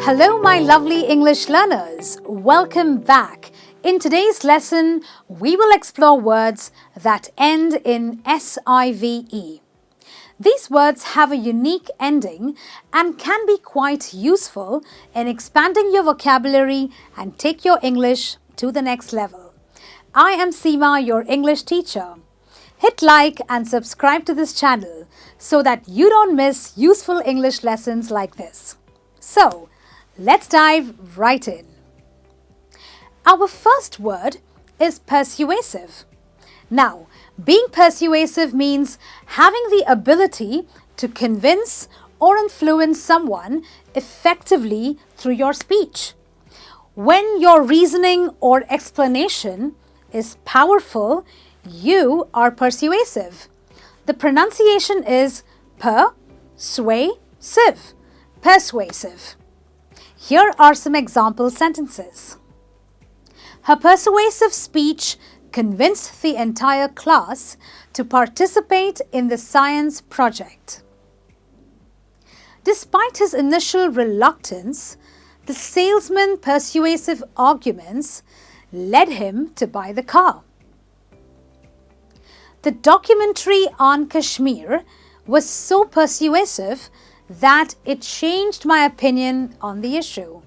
Hello, my lovely English learners. Welcome back. In today's lesson, we will explore words that end in SIVE. These words have a unique ending and can be quite useful in expanding your vocabulary and take your English to the next level. I am Seema, your English teacher. Hit like and subscribe to this channel so that you don't miss useful English lessons like this. So, let's dive right in. Our first word is persuasive. Now, being persuasive means having the ability to convince or influence someone effectively through your speech. When your reasoning or explanation is powerful, you are persuasive. The pronunciation is persuasive. Persuasive. Here are some example sentences. Her persuasive speech convinced the entire class to participate in the science project. Despite his initial reluctance, the salesman's persuasive arguments led him to buy the car. The documentary on Kashmir was so persuasive that it changed my opinion on the issue.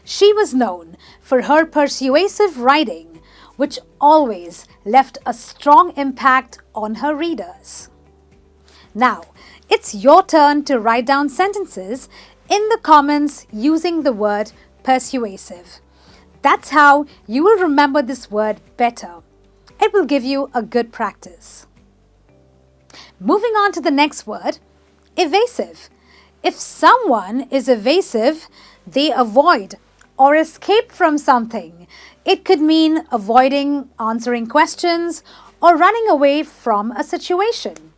She was known for her persuasive writing, which always left a strong impact on her readers. Now, it's your turn to write down sentences in the comments using the word persuasive. That's how you will remember this word better. It will give you a good practice. Moving on to the next word, evasive. If someone is evasive, they avoid or escape from something. It could mean avoiding answering questions or running away from a situation.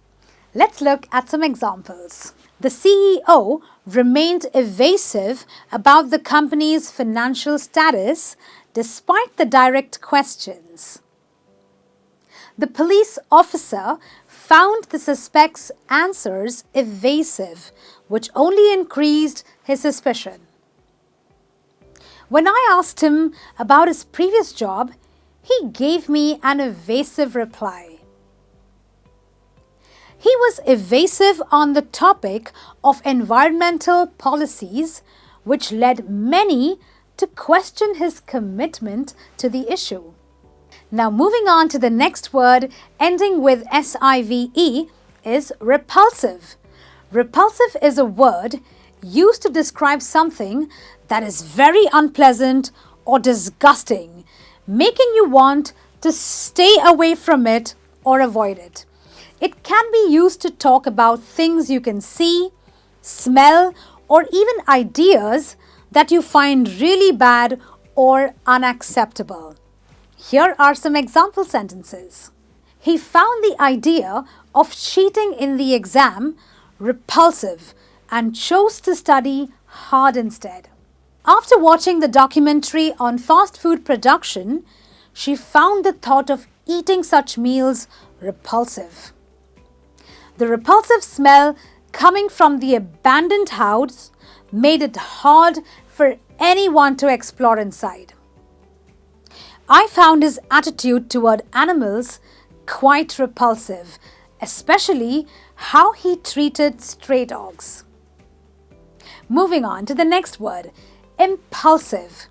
Let's look at some examples. The CEO remained evasive about the company's financial status despite the direct questions. The police officer found the suspect's answers evasive, which only increased his suspicion. When I asked him about his previous job, he gave me an evasive reply. He was evasive on the topic of environmental policies, which led many to question his commitment to the issue. Now, moving on to the next word ending with SIVE is repulsive. Repulsive is a word used to describe something that is very unpleasant or disgusting, making you want to stay away from it or avoid it. It can be used to talk about things you can see, smell, or even ideas that you find really bad or unacceptable. Here are some example sentences. He found the idea of cheating in the exam repulsive and chose to study hard instead. After watching the documentary on fast food production, she found the thought of eating such meals repulsive. The repulsive smell coming from the abandoned house made it hard for anyone to explore inside. I found his attitude toward animals quite repulsive, especially how he treated stray dogs. Moving on to the next word, impulsive.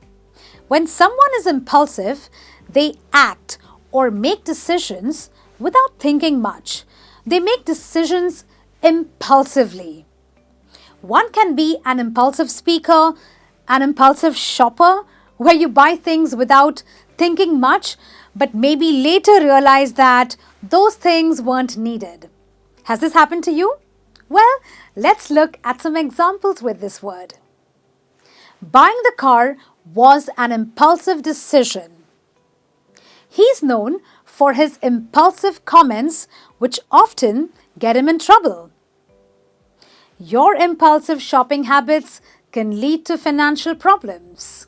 When someone is impulsive, they act or make decisions without thinking much. They make decisions impulsively. One can be an impulsive speaker, an impulsive shopper, where you buy things without thinking much, but maybe later realize that those things weren't needed. Has this happened to you? Well, let's look at some examples with this word. Buying the car was an impulsive decision. He's known for his impulsive comments, which often get him in trouble. Your impulsive shopping habits can lead to financial problems.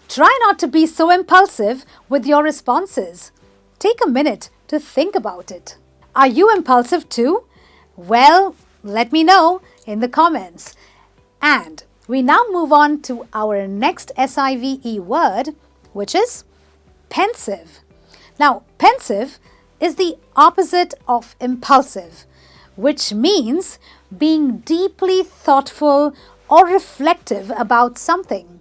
Try not to be so impulsive with your responses. Take a minute to think about it. Are you impulsive too? Well, let me know in the comments. And we now move on to our next SIVE word, which is pensive. Now, pensive is the opposite of impulsive, which means being deeply thoughtful or reflective about something.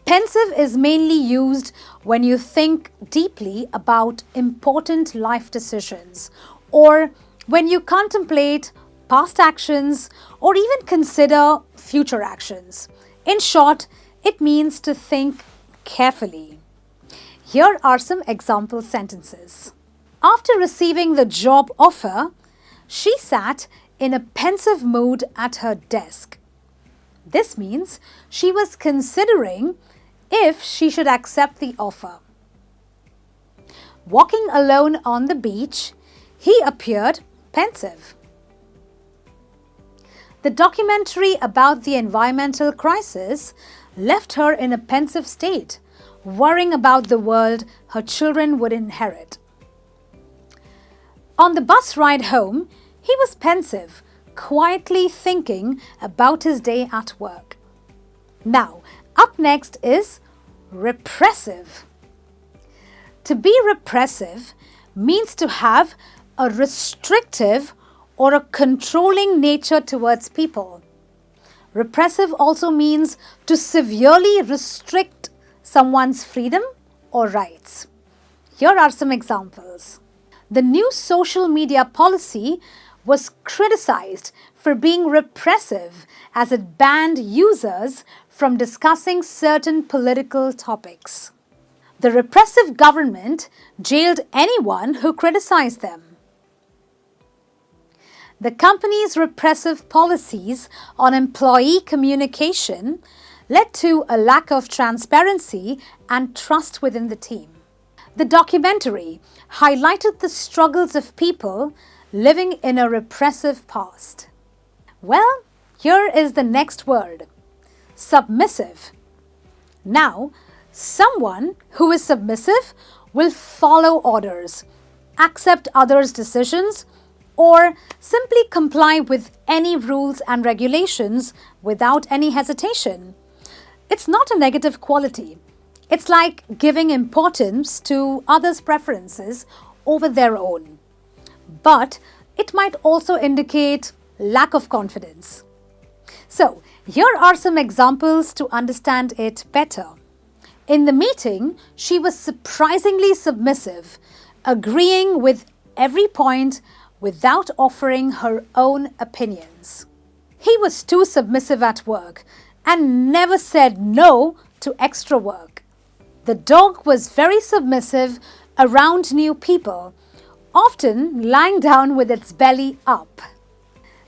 Pensive is mainly used when you think deeply about important life decisions, or when you contemplate past actions or even consider future actions. In short, it means to think carefully. Here are some example sentences. After receiving the job offer, she sat in a pensive mood at her desk. This means she was considering if she should accept the offer. Walking alone on the beach, he appeared pensive. The documentary about the environmental crisis left her in a pensive state, worrying about the world her children would inherit. On the bus ride home, he was pensive, quietly thinking about his day at work. Now, up next is repressive. To be repressive means to have a restrictive or a controlling nature towards people. Repressive also means to severely restrict someone's freedom or rights. Here are some examples. The new social media policy was criticized for being repressive as it banned users from discussing certain political topics. The repressive government jailed anyone who criticized them. The company's repressive policies on employee communication led to a lack of transparency and trust within the team. The documentary highlighted the struggles of people living in a repressive past. Well, here is the next word, submissive. Now, someone who is submissive will follow orders, accept others' decisions, or simply comply with any rules and regulations without any hesitation. It's not a negative quality. It's like giving importance to others' preferences over their own. But it might also indicate lack of confidence. So, here are some examples to understand it better. In the meeting, she was surprisingly submissive, agreeing with every point without offering her own opinions. He was too submissive at work and never said no to extra work. The dog was very submissive around new people, often lying down with its belly up.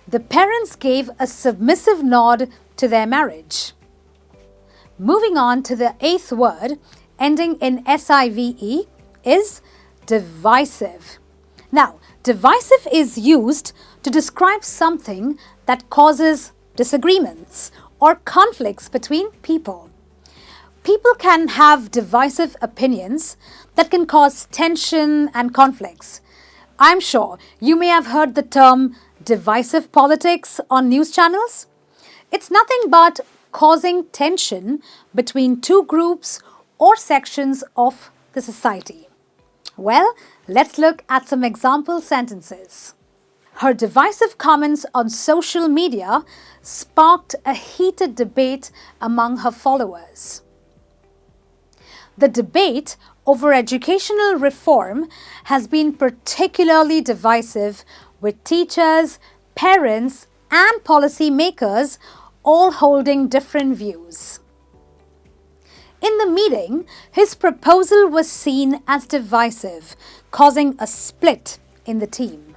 The parents gave a submissive nod to their marriage. Moving on to the eighth word, ending in SIVE, is divisive. Now, divisive is used to describe something that causes disagreements or conflicts between people. People can have divisive opinions that can cause tension and conflicts. I'm sure you may have heard the term divisive politics on news channels. It's nothing but causing tension between two groups or sections of the society. Well, let's look at some example sentences. Her divisive comments on social media sparked a heated debate among her followers. The debate over educational reform has been particularly divisive, with teachers, parents, and policymakers all holding different views. In the meeting, his proposal was seen as divisive, causing a split in the team.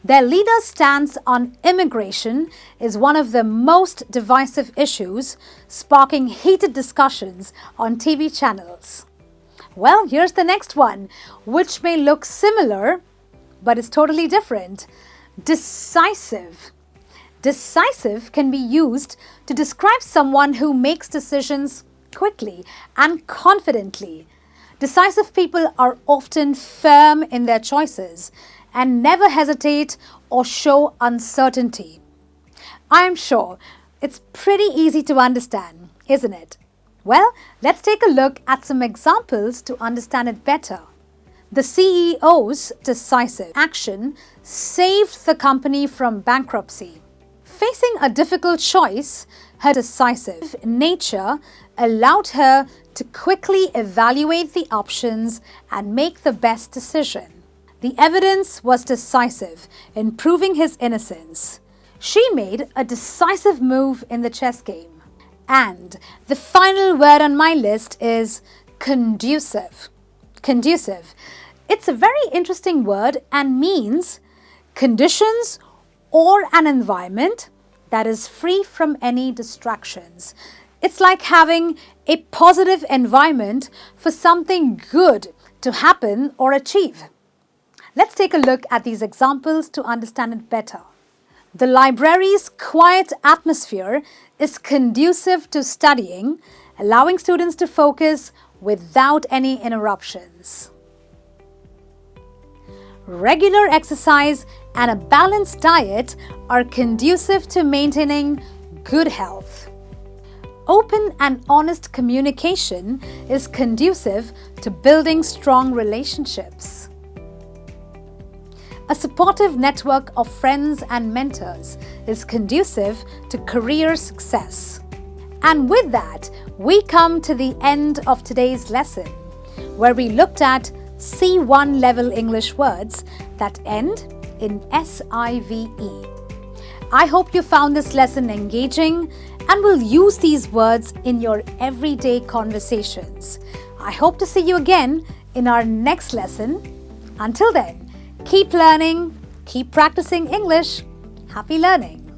Their leader's stance on immigration is one of the most divisive issues, sparking heated discussions on TV channels. Well, here's the next one, which may look similar, but is totally different. Decisive. Decisive can be used to describe someone who makes decisions quickly and confidently. Decisive people are often firm in their choices and never hesitate or show uncertainty. I am sure it's pretty easy to understand, isn't it? Well, let's take a look at some examples to understand it better. The CEO's decisive action saved the company from bankruptcy. Facing a difficult choice, her decisive nature allowed her to quickly evaluate the options and make the best decision. The evidence was decisive in proving his innocence. She made a decisive move in the chess game. And the final word on my list is conducive. Conducive. It's a very interesting word and means conditions or an environment that is free from any distractions. It's like having a positive environment for something good to happen or achieve. Let's take a look at these examples to understand it better. The library's quiet atmosphere is conducive to studying, allowing students to focus without any interruptions. Regular exercise and a balanced diet are conducive to maintaining good health. Open and honest communication is conducive to building strong relationships. A supportive network of friends and mentors is conducive to career success. And with that, we come to the end of today's lesson, where we looked at C1 level English words that end in SIVE. I hope you found this lesson engaging and will use these words in your everyday conversations. I hope to see you again in our next lesson. Until then, keep learning, keep practicing English. Happy learning!